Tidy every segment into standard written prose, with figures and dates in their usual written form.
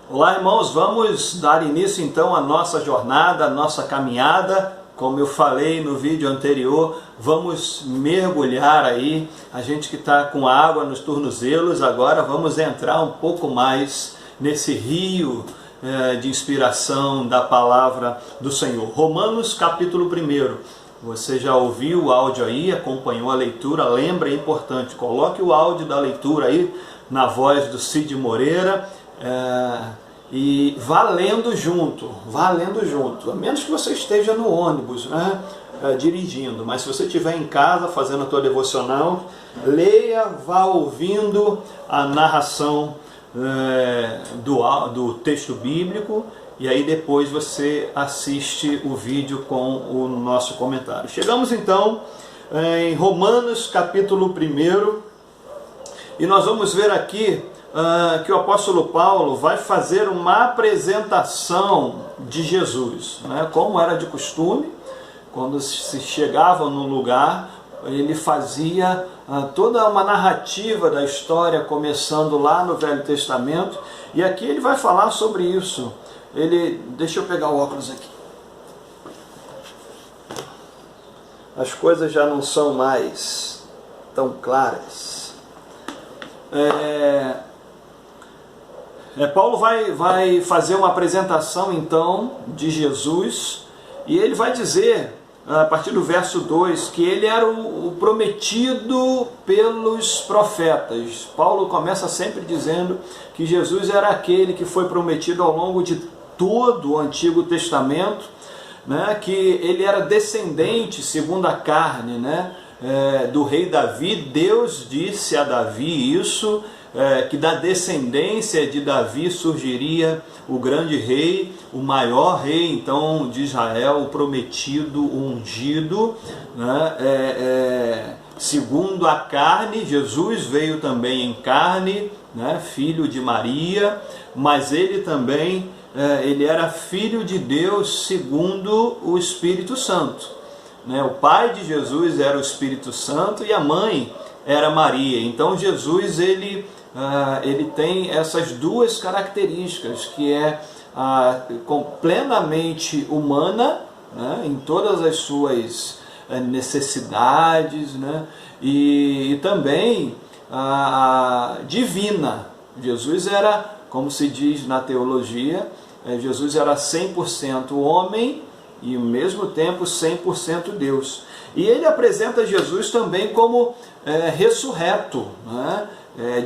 Olá, irmãos, vamos dar início então à nossa jornada, à nossa caminhada. Como eu falei no vídeo anterior, vamos mergulhar aí, a gente que está com água nos tornozelos, agora vamos entrar um pouco mais nesse rio de inspiração da palavra do Senhor. Romanos capítulo 1. Você já ouviu o áudio aí, acompanhou a leitura, lembra, é importante, coloque o áudio da leitura aí na voz do Cid Moreira, e vá lendo junto, a menos que você esteja no ônibus, né, dirigindo, mas se você estiver em casa fazendo a tua devocional, leia, vá ouvindo a narração do texto bíblico, e aí depois você assiste o vídeo com o nosso comentário. Chegamos então em Romanos capítulo 1, e nós vamos ver aqui que o apóstolo Paulo vai fazer uma apresentação de Jesus, né? Como era de costume, quando se chegava num lugar, ele fazia toda uma narrativa da história, começando lá no Velho Testamento, e aqui ele vai falar sobre isso. Deixa eu pegar o óculos aqui. As coisas já não são mais tão claras. Paulo vai fazer uma apresentação então de Jesus, e ele vai dizer, a partir do verso 2, que ele era o prometido pelos profetas. Paulo começa sempre dizendo que Jesus era aquele que foi prometido ao longo de todo o Antigo Testamento, né, que ele era descendente, segundo a carne, né, do rei Davi. Deus disse a Davi isso, que da descendência de Davi surgiria o grande rei, o maior rei então de Israel, o prometido, o ungido, né? Segundo a carne, Jesus veio também em carne, né? Filho de Maria, mas ele também ele era filho de Deus segundo o Espírito Santo, né? O pai de Jesus era o Espírito Santo e a mãe era Maria. Então Jesus ele tem essas duas características, que é plenamente humana, né, em todas as suas necessidades, né, e também divina. Jesus era, como se diz na teologia, Jesus era 100% homem e ao mesmo tempo 100% Deus. E ele apresenta Jesus também como ressurreto, né?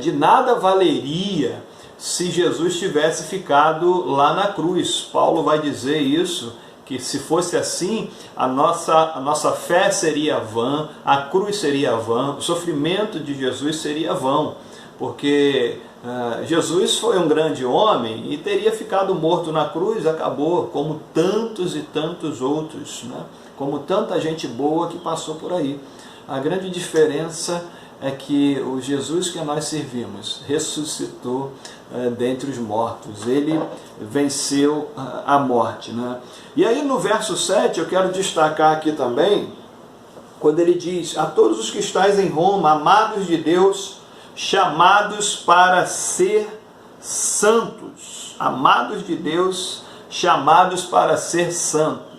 De nada valeria se Jesus tivesse ficado lá na cruz. Paulo vai dizer isso, que se fosse assim, a nossa fé seria vã, a cruz seria vã, o sofrimento de Jesus seria vão, porque Jesus foi um grande homem e teria ficado morto na cruz, acabou, como tantos e tantos outros, né? Como tanta gente boa que passou por aí. A grande diferença é que o Jesus que nós servimos ressuscitou dentre os mortos. Ele venceu a morte, né? E aí no verso 7 eu quero destacar aqui também, quando ele diz: a todos os que estáis em Roma, amados de Deus, chamados para ser santos. Amados de Deus, chamados para ser santos.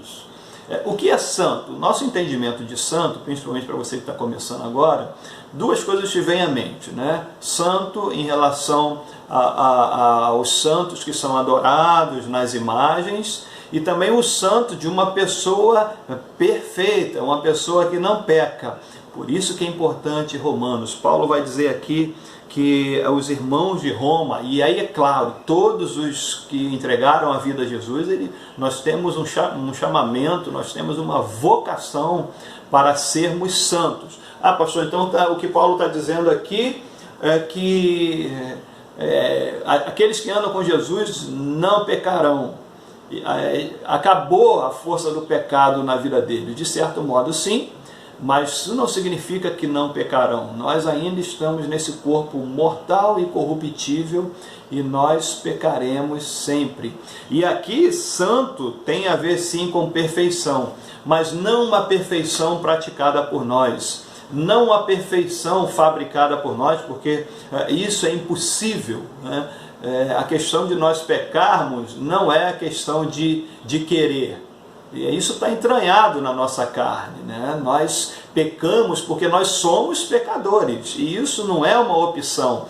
O que é santo? O nosso entendimento de santo, principalmente para você que está começando agora, duas coisas te vêm à mente, né? Santo em relação aos santos que são adorados nas imagens, e também o santo de uma pessoa perfeita, uma pessoa que não peca. Por isso que é importante Romanos. Paulo vai dizer aqui que os irmãos de Roma, e aí é claro, todos os que entregaram a vida a Jesus, nós temos um chamamento, nós temos uma vocação para sermos santos. Pastor, então o que Paulo está dizendo aqui é que aqueles que andam com Jesus não pecarão. Acabou a força do pecado na vida deles. De certo modo, sim, mas isso não significa que não pecarão. Nós ainda estamos nesse corpo mortal e corruptível, e nós pecaremos sempre. E aqui, santo tem a ver sim com perfeição, mas não uma perfeição praticada por nós, não uma perfeição fabricada por nós, porque isso é impossível, né? a questão de nós pecarmos não é a questão de querer. E isso está entranhado na nossa carne, né? Nós pecamos porque nós somos pecadores, e isso não é uma opção.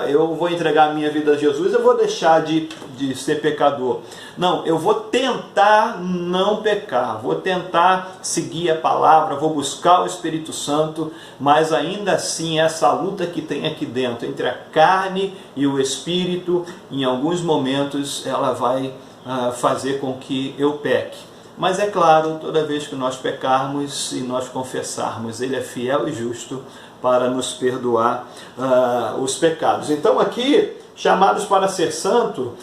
Eu vou entregar a minha vida a Jesus, eu vou deixar de ser pecador. Não, eu vou tentar não pecar, vou tentar seguir a palavra, vou buscar o Espírito Santo, mas ainda assim essa luta que tem aqui dentro, entre a carne e o Espírito, em alguns momentos ela vai fazer com que eu peque. Mas é claro, toda vez que nós pecarmos e nós confessarmos, Ele é fiel e justo para nos perdoar os pecados. Então aqui, chamados para ser santo,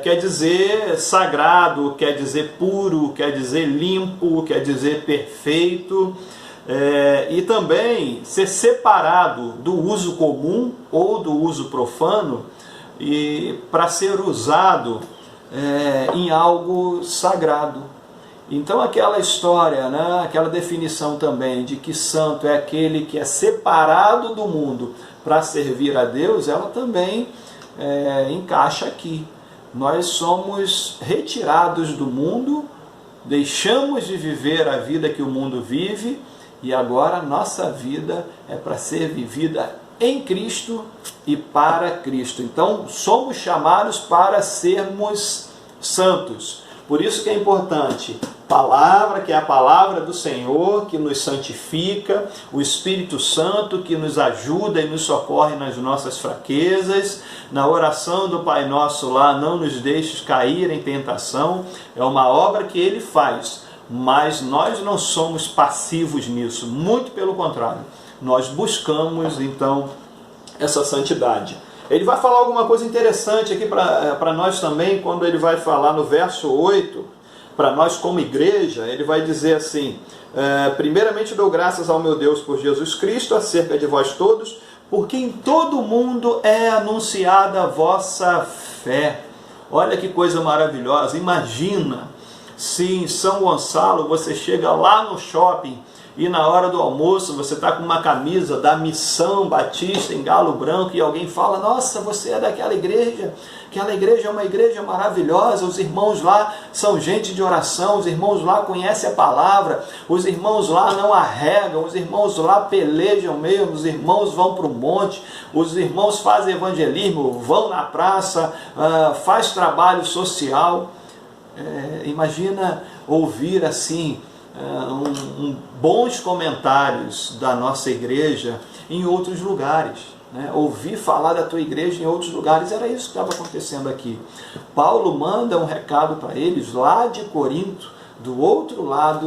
quer dizer sagrado, quer dizer puro, quer dizer limpo, quer dizer perfeito, e também ser separado do uso comum ou do uso profano, e para ser usado em algo sagrado. Então aquela história, né, aquela definição também de que santo é aquele que é separado do mundo para servir a Deus, ela também encaixa aqui. Nós somos retirados do mundo, deixamos de viver a vida que o mundo vive, e agora a nossa vida é para ser vivida em Cristo e para Cristo. Então somos chamados para sermos santos. Por isso que é importante palavra, que é a palavra do Senhor, que nos santifica, o Espírito Santo, que nos ajuda e nos socorre nas nossas fraquezas, na oração do Pai Nosso lá, não nos deixes cair em tentação, é uma obra que Ele faz, mas nós não somos passivos nisso, muito pelo contrário, nós buscamos então essa santidade. Ele vai falar alguma coisa interessante aqui para nós também, quando ele vai falar no verso 8, para nós como igreja, ele vai dizer assim: primeiramente dou graças ao meu Deus por Jesus Cristo, acerca de vós todos, porque em todo o mundo é anunciada a vossa fé. Olha que coisa maravilhosa, imagina se em São Gonçalo você chega lá no shopping, e na hora do almoço você está com uma camisa da Missão Batista em Galo Branco, e alguém fala: nossa, você é daquela igreja, aquela igreja é uma igreja maravilhosa, os irmãos lá são gente de oração, os irmãos lá conhecem a palavra, os irmãos lá não arregam, os irmãos lá pelejam mesmo, os irmãos vão para o monte, os irmãos fazem evangelismo, vão na praça, faz trabalho social. Imagina ouvir assim bons comentários da nossa igreja em outros lugares, né? Ouvir falar da tua igreja em outros lugares. Era isso que estava acontecendo aqui. Paulo manda um recado para eles lá de Corinto, do outro lado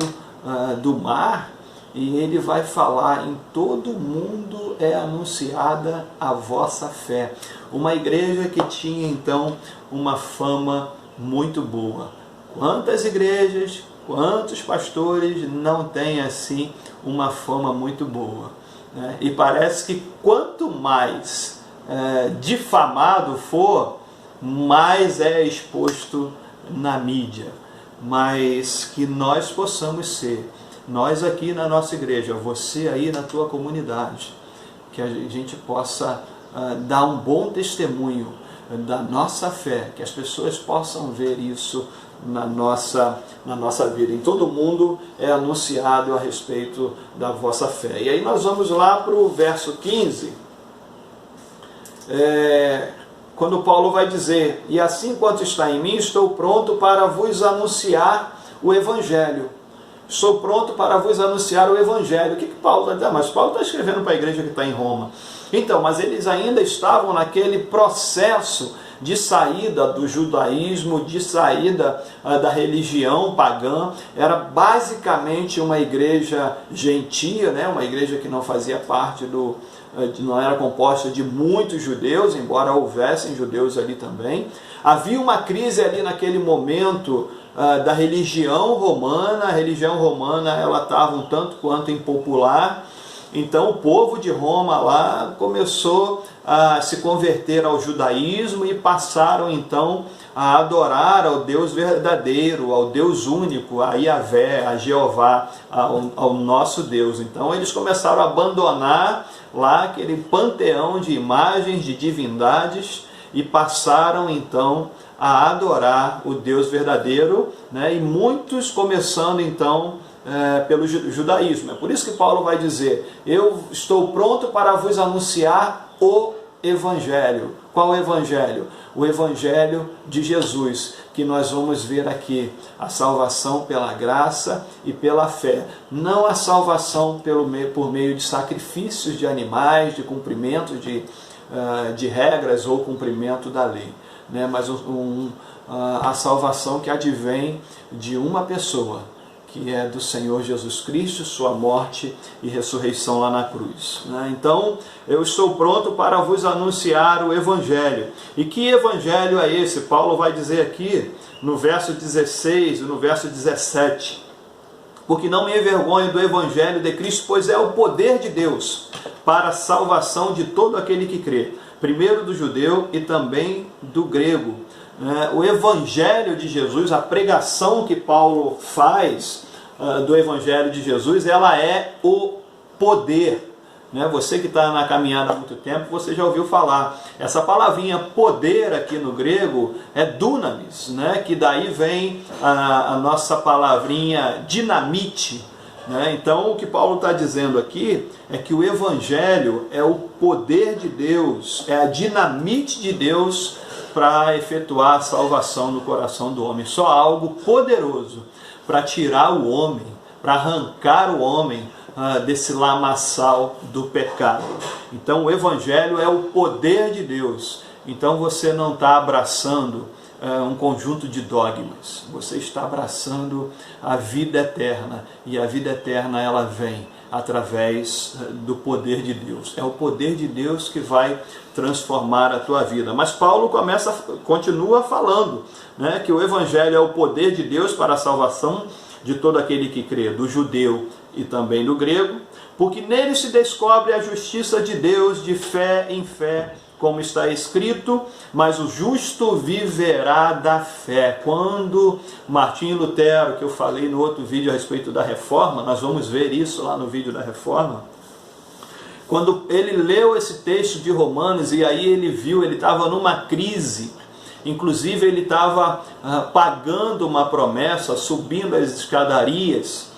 do mar, e ele vai falar: em todo mundo é anunciada a vossa fé. Uma igreja que tinha então uma fama muito boa. Quantas igrejas, quantos pastores não têm assim uma fama muito boa, né? E parece que quanto mais difamado for, mais é exposto na mídia. Mas que nós possamos ser, nós aqui na nossa igreja, você aí na tua comunidade, que a gente possa dar um bom testemunho da nossa fé, que as pessoas possam ver isso na nossa vida. Em todo mundo é anunciado a respeito da vossa fé. E aí nós vamos lá para o verso 15, quando Paulo vai dizer: e assim quanto está em mim, estou pronto para vos anunciar o Evangelho. Estou pronto para vos anunciar o Evangelho. O que Paulo está dizendo? Mas Paulo está escrevendo para a igreja que está em Roma. Então, mas eles ainda estavam naquele processo de saída do judaísmo, de saída da religião pagã. Era basicamente uma igreja gentia, né? Uma igreja que não fazia parte não era composta de muitos judeus, embora houvessem judeus ali também. Havia uma crise ali naquele momento da religião romana. A religião romana ela estava um tanto quanto impopular. Então o povo de Roma lá começou a se converter ao judaísmo e passaram então a adorar ao Deus verdadeiro, ao Deus único, a Yahvé, a Jeová, ao nosso Deus. Então eles começaram a abandonar lá aquele panteão de imagens, de divindades, e passaram então a adorar o Deus verdadeiro, né? E muitos começando então pelo judaísmo. É por isso que Paulo vai dizer: eu estou pronto para vos anunciar o Evangelho. Qual o Evangelho? O Evangelho de Jesus, que nós vamos ver aqui, a salvação pela graça e pela fé. Não a salvação por meio de sacrifícios de animais, de cumprimento de regras ou cumprimento da lei, né? Mas a salvação que advém de uma pessoa, que é do Senhor Jesus Cristo, sua morte e ressurreição lá na cruz, né? Então, eu estou pronto para vos anunciar o Evangelho. E que Evangelho é esse? Paulo vai dizer aqui no verso 16 e no verso 17: porque não me envergonho do Evangelho de Cristo, pois é o poder de Deus para a salvação de todo aquele que crê, primeiro do judeu e também do grego. O Evangelho de Jesus, a pregação que Paulo faz do Evangelho de Jesus, ela é o poder. Você que está na caminhada há muito tempo, você já ouviu falar. Essa palavrinha poder aqui no grego é dunamis, que daí vem a nossa palavrinha dinamite. Então o que Paulo está dizendo aqui é que o Evangelho é o poder de Deus, é a dinamite de Deus para efetuar a salvação no coração do homem. Só algo poderoso para tirar o homem, para arrancar o homem desse lamaçal do pecado. Então o Evangelho é o poder de Deus. Então você não está abraçando um conjunto de dogmas, você está abraçando a vida eterna, e a vida eterna ela vem através do poder de Deus. É o poder de Deus que vai transformar a tua vida. Mas Paulo continua falando, que o Evangelho é o poder de Deus para a salvação de todo aquele que crê, do judeu e também do grego, porque nele se descobre a justiça de Deus de fé em fé, como está escrito: mas o justo viverá da fé. Quando Martinho Lutero, que eu falei no outro vídeo a respeito da reforma, nós vamos ver isso lá no vídeo da reforma, quando ele leu esse texto de Romanos, e aí ele viu, ele estava numa crise, inclusive ele estava pagando uma promessa, subindo as escadarias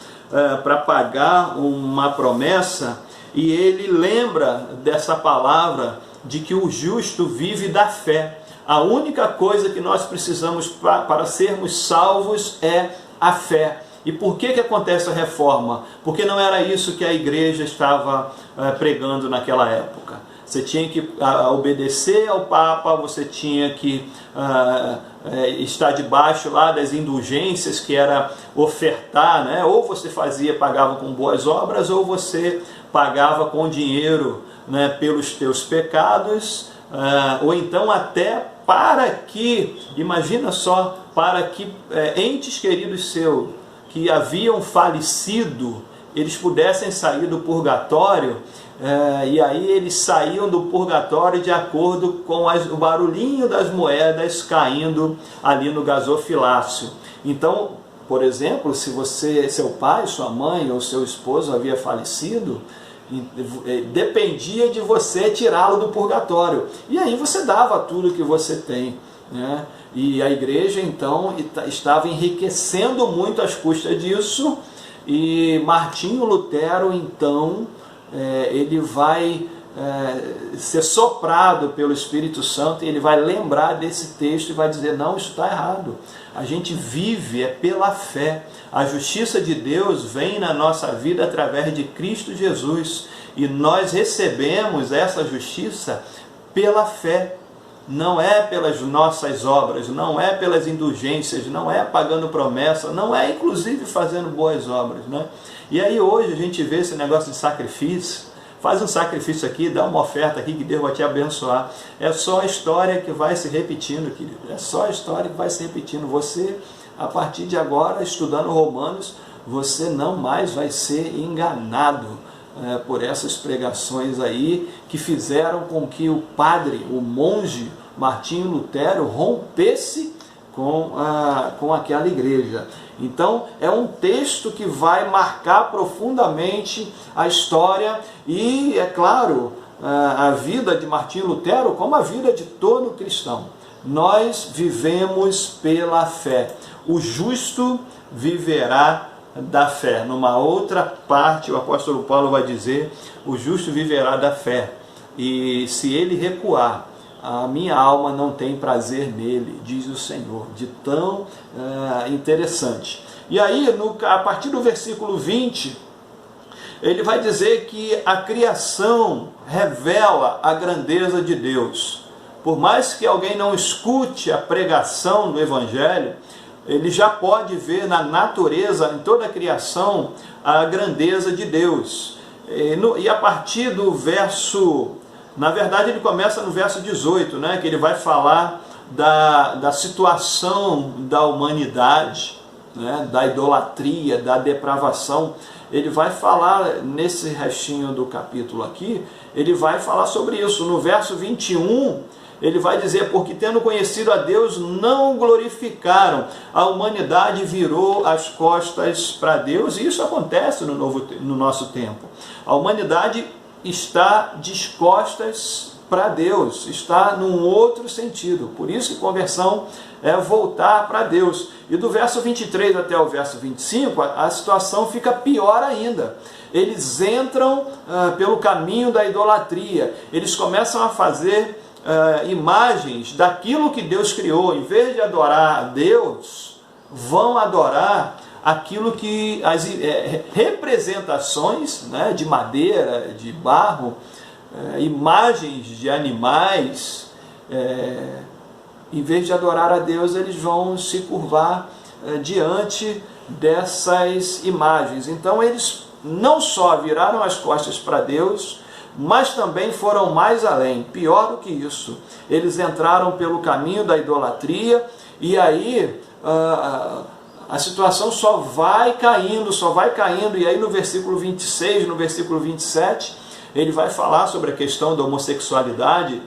para pagar uma promessa, e ele lembra dessa palavra de que o justo vive da fé. A única coisa que nós precisamos para sermos salvos é a fé. E por que acontece a reforma? Porque não era isso que a igreja estava pregando naquela época. Você tinha que obedecer ao Papa, você tinha que estar debaixo lá das indulgências, que era ofertar, ou você pagava com boas obras, ou você pagava com dinheiro, pelos teus pecados, ou então até para que, imagina só, para que entes queridos seus que haviam falecido, eles pudessem sair do purgatório, e aí eles saíam do purgatório de acordo com o barulhinho das moedas caindo ali no gasofilácio. Então, por exemplo, se seu pai, sua mãe ou seu esposo havia falecido, dependia de você tirá-lo do purgatório, e aí você dava tudo que você tem, E a igreja então estava enriquecendo muito às custas disso, e Martinho Lutero então ele vai ser soprado pelo Espírito Santo, e ele vai lembrar desse texto e vai dizer: não, isso está errado, a gente vive pela fé, a justiça de Deus vem na nossa vida através de Cristo Jesus, e nós recebemos essa justiça pela fé, não é pelas nossas obras, não é pelas indulgências, não é pagando promessa, não é inclusive fazendo boas obras, E aí hoje a gente vê esse negócio de sacrifício. Faz um sacrifício aqui, dá uma oferta aqui que Deus vai te abençoar. É só a história que vai se repetindo, querido. É só a história que vai se repetindo. Você, a partir de agora, estudando Romanos, você não mais vai ser enganado por essas pregações aí que fizeram com que o padre, o monge Martinho Lutero rompesse com aquela igreja. Então é um texto que vai marcar profundamente a história, e é claro, a vida de Martinho Lutero como a vida de todo cristão. Nós vivemos pela fé. O justo viverá da fé. Numa outra parte, o apóstolo Paulo vai dizer: o justo viverá da fé. E se ele recuar, a minha alma não tem prazer nele, diz o Senhor. De tão interessante. E aí, a partir do versículo 20, ele vai dizer que a criação revela a grandeza de Deus. Por mais que alguém não escute a pregação do Evangelho, ele já pode ver na natureza, em toda a criação, a grandeza de Deus. E a partir do verso, na verdade ele começa no verso 18, né, que ele vai falar da situação da humanidade, né, da idolatria, da depravação. Ele vai falar, nesse restinho do capítulo aqui, ele vai falar sobre isso. No verso 21, ele vai dizer: porque tendo conhecido a Deus, não o glorificaram. A humanidade virou as costas para Deus, e isso acontece no nosso tempo. A humanidade está descostas para Deus, está num outro sentido. Por isso que conversão é voltar para Deus. E do verso 23 até o verso 25, a situação fica pior ainda. Eles entram pelo caminho da idolatria. Eles começam a fazer imagens daquilo que Deus criou. Em vez de adorar a Deus, vão adorar aquilo que as representações, né, de madeira, de barro, imagens de animais. Em vez de adorar a Deus, eles vão se curvar diante dessas imagens. Então eles não só viraram as costas para Deus, mas também foram mais além. Pior do que isso, eles entraram pelo caminho da idolatria, e aí a situação só vai caindo, e aí no versículo 26, no versículo 27, ele vai falar sobre a questão da homossexualidade,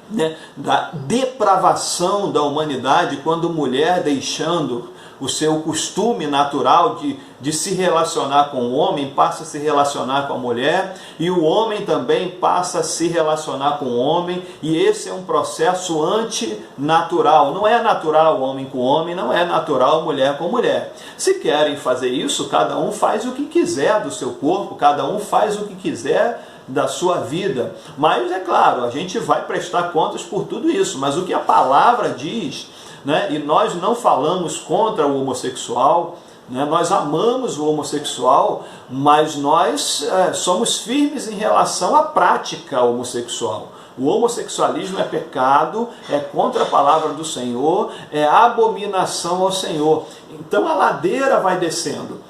né, da depravação da humanidade, quando mulher, deixando o seu costume natural de se relacionar com o homem, passa a se relacionar com a mulher, e o homem também passa a se relacionar com o homem, e esse é um processo antinatural. Não é natural homem com homem, não é natural mulher com mulher. Se querem fazer isso, cada um faz o que quiser do seu corpo, cada um faz o que quiser da sua vida. Mas é claro, a gente vai prestar contas por tudo isso. Mas o que a palavra diz, né, e nós não falamos contra o homossexual, né, nós amamos o homossexual, mas nós somos firmes em relação à prática homossexual. O homossexualismo é pecado, é contra a palavra do Senhor, é abominação ao Senhor. Então a ladeira vai descendo.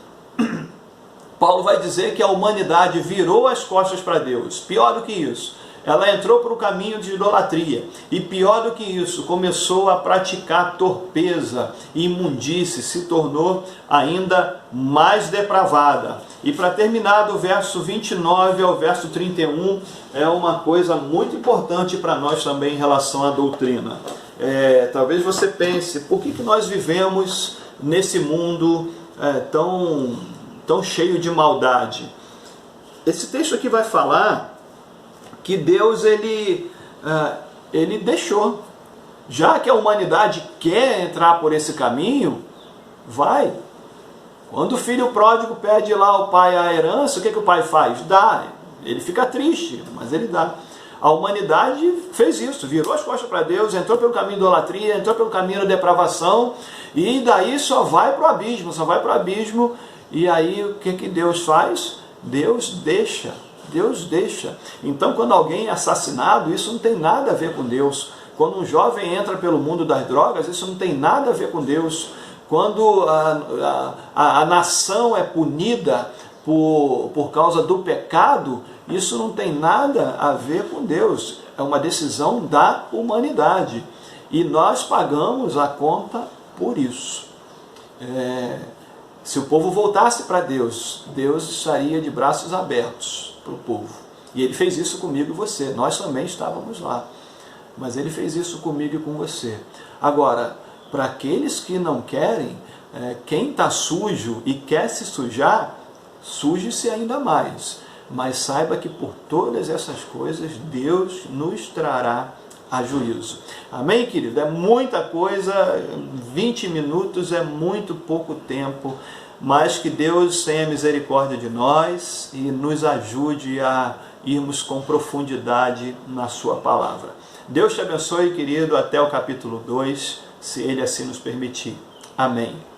Paulo vai dizer que a humanidade virou as costas para Deus. Pior do que isso, ela entrou para o caminho de idolatria. E pior do que isso, começou a praticar torpeza e imundície, se tornou ainda mais depravada. E para terminar, do verso 29 ao verso 31, é uma coisa muito importante para nós também em relação à doutrina. Talvez você pense: por que nós vivemos nesse mundo tão cheio de maldade? Esse texto aqui vai falar que Deus ele deixou. Já que a humanidade quer entrar por esse caminho, vai. Quando o filho pródigo pede lá ao pai a herança, o que o pai faz? Dá. Ele fica triste, mas ele dá. A humanidade fez isso, virou as costas para Deus, entrou pelo caminho da idolatria, entrou pelo caminho da depravação, e daí só vai para o abismo, E aí o que Deus faz? Deus deixa. Então, quando alguém é assassinado, isso não tem nada a ver com Deus. Quando um jovem entra pelo mundo das drogas, isso não tem nada a ver com Deus. Quando a nação é punida por causa do pecado, isso não tem nada a ver com Deus. É uma decisão da humanidade. E nós pagamos a conta por isso. Se o povo voltasse para Deus, Deus estaria de braços abertos para o povo. E Ele fez isso comigo e você. Nós também estávamos lá. Mas Ele fez isso comigo e com você. Agora, para aqueles que não querem, quem está sujo e quer se sujar, suje-se ainda mais. mas saiba que por todas essas coisas Deus nos trará a juízo. Amém, querido? É muita coisa, 20 minutos é muito pouco tempo, mas que Deus tenha misericórdia de nós e nos ajude a irmos com profundidade na sua palavra. Deus te abençoe, querido, até o capítulo 2, se Ele assim nos permitir. Amém.